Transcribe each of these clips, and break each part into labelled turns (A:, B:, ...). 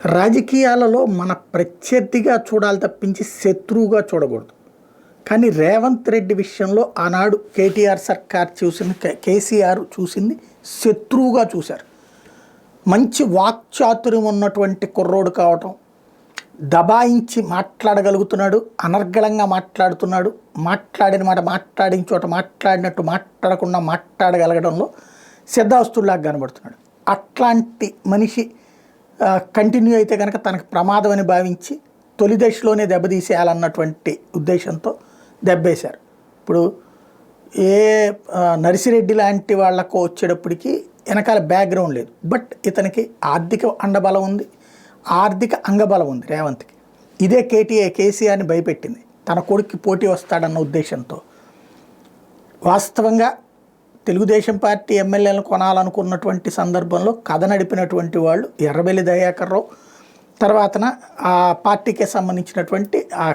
A: రాజకీయాలలో మన ప్రత్యర్థిగా చూడాలి తప్పించి శత్రువుగా చూడకూడదు. కానీ రేవంత్ రెడ్డి విషయంలో ఆనాడు కేటీఆర్ సర్కార్ చూసింది, కేసీఆర్ చూసింది శత్రువుగా చూశారు. మంచి వాక్చాతుర్యం ఉన్నటువంటి కుర్రోడు కావటం, దబాయించి మాట్లాడగలుగుతున్నాడు, అనర్గళంగా మాట్లాడుతున్నాడు, మాట్లాడిన మాట మాట్లాడిన చోట మాట్లాడినట్టు మాట్లాడకుండా మాట్లాడగలగడంలో సిద్ధాస్తుల్లాగా కనబడుతున్నాడు. అట్లాంటి మనిషి కంటిన్యూ అయితే కనుక తనకు ప్రమాదం అని భావించి తొలి దశలోనే దెబ్బతీసేయాలన్నటువంటి ఉద్దేశంతో దెబ్బేశారు. ఇప్పుడు ఏ నర్సిరెడ్డి లాంటి వాళ్ళకు వచ్చేటప్పటికి వెనకాల బ్యాక్గ్రౌండ్ లేదు, బట్ ఇతనికి ఆర్థిక అండబలం ఉంది, ఆర్థిక అంగబలం ఉంది రేవంత్కి. ఇదే కేసీఆర్ని భయపెట్టింది, తన కొడుక్కి పోటీ వస్తాడన్న ఉద్దేశంతో. వాస్తవంగా తెలుగుదేశం పార్టీ ఎమ్మెల్యేలను కొనాలనుకున్నటువంటి సందర్భంలో కథ నడిపినటువంటి వాళ్ళు ఎర్రబెల్లి దయాకర్ రావు, తర్వాతన ఆ పార్టీకే సంబంధించినటువంటి ఆ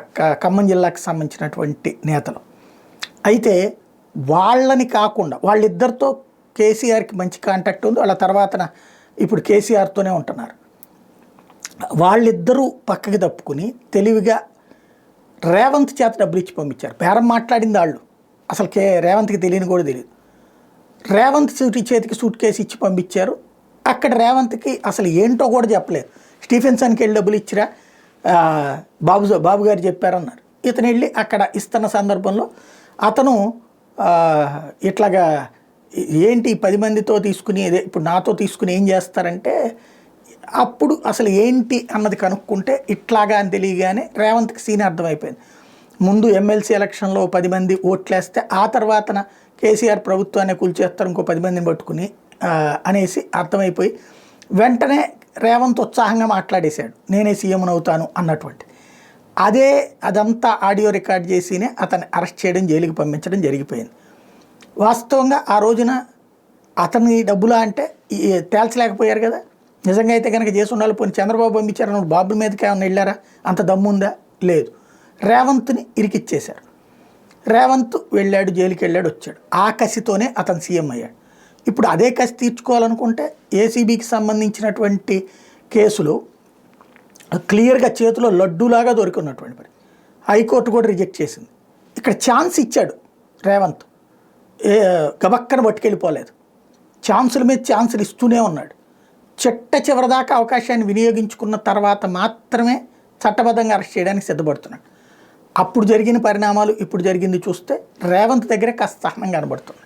A: ఖమ్మం జిల్లాకి సంబంధించినటువంటి నేతలు. అయితే వాళ్ళని కాకుండా వాళ్ళిద్దరితో కేసీఆర్కి మంచి కాంటాక్ట్ ఉంది. వాళ్ళ తర్వాతన ఇప్పుడు కేసీఆర్తోనే ఉంటున్నారు. వాళ్ళిద్దరూ పక్కకి తప్పుకుని తెలివిగా రేవంత్ చేత డబ్బులు ఇచ్చి పంపించారు. బేరం మాట్లాడింది వాళ్ళు, అసలు రేవంత్కి తెలియని కూడా తెలియదు. రేవంత్ చేతికి సూట్ కేసు ఇచ్చి పంపించారు. అక్కడ రేవంత్కి అసలు ఏంటో కూడా చెప్పలేదు. స్టీఫెన్సన్కి వెళ్ళి డబ్బులు ఇచ్చిరా, బాబు గారు చెప్పారన్నారు. ఇతను వెళ్ళి అక్కడ ఇస్తున్న సందర్భంలో అతను ఇట్లాగా ఏంటి 10 మందితో తీసుకుని ఇప్పుడు నాతో తీసుకుని ఏం చేస్తారంటే, అప్పుడు అసలు ఏంటి అన్నది కనుక్కుంటే ఇట్లాగా అని తెలియగానే రేవంత్కి సీన్ అర్థమైపోయింది. ముందు ఎమ్మెల్సీ ఎలక్షన్లో 10 మంది ఓట్లేస్తే ఆ తర్వాతన కేసీఆర్ ప్రభుత్వాన్ని కూల్చేస్తారు ఇంకో 10 మందిని పట్టుకుని అనేసి అర్థమైపోయి వెంటనే రేవంత్ ఉత్సాహంగా మాట్లాడేశాడు, నేనే సీఎం అవుతాను అన్నటువంటి. అదంతా ఆడియో రికార్డ్ చేసినే అతన్ని అరెస్ట్ చేయడం, జైలుకి పంపించడం జరిగిపోయింది. వాస్తవంగా ఆ రోజున అతని డబ్బులా అంటే తేల్చలేకపోయారు కదా. నిజంగా అయితే కనుక చేసి ఉండాలి. పోనీ చంద్రబాబు పంపించారు, బాబు మీదకి ఏమైనా వెళ్ళారా, అంత దమ్ముందా? లేదు. రేవంత్ని ఇరికిచ్చేశారు. రేవంత్ వెళ్ళాడు, జైలుకి వెళ్ళాడు, వచ్చాడు. ఆ కసితోనే అతను సీఎం అయ్యాడు. ఇప్పుడు అదే కసి తీర్చుకోవాలనుకుంటే ఏసీబీకి సంబంధించినటువంటి కేసులు క్లియర్గా చేతిలో లడ్డూలాగా దొరికినటువంటి పని. హైకోర్టు కూడా రిజెక్ట్ చేసింది. ఇక్కడ ఛాన్స్ ఇచ్చాడు రేవంత్, గబక్కన పట్టుకెళ్ళిపోలేదు. ఛాన్సుల మీద ఛాన్సులు ఇస్తూనే ఉన్నాడు. చివరిదాకా అవకాశాన్ని వినియోగించుకున్న తర్వాత మాత్రమే చట్టబద్ధంగా అరెస్ట్ చేయడానికి సిద్ధపడుతున్నాడు. అప్పుడు జరిగిన పరిణామాలు ఇప్పుడు జరిగింది చూస్తే రేవంత్ దగ్గరే కాస్త సహనం కనబడుతుంది.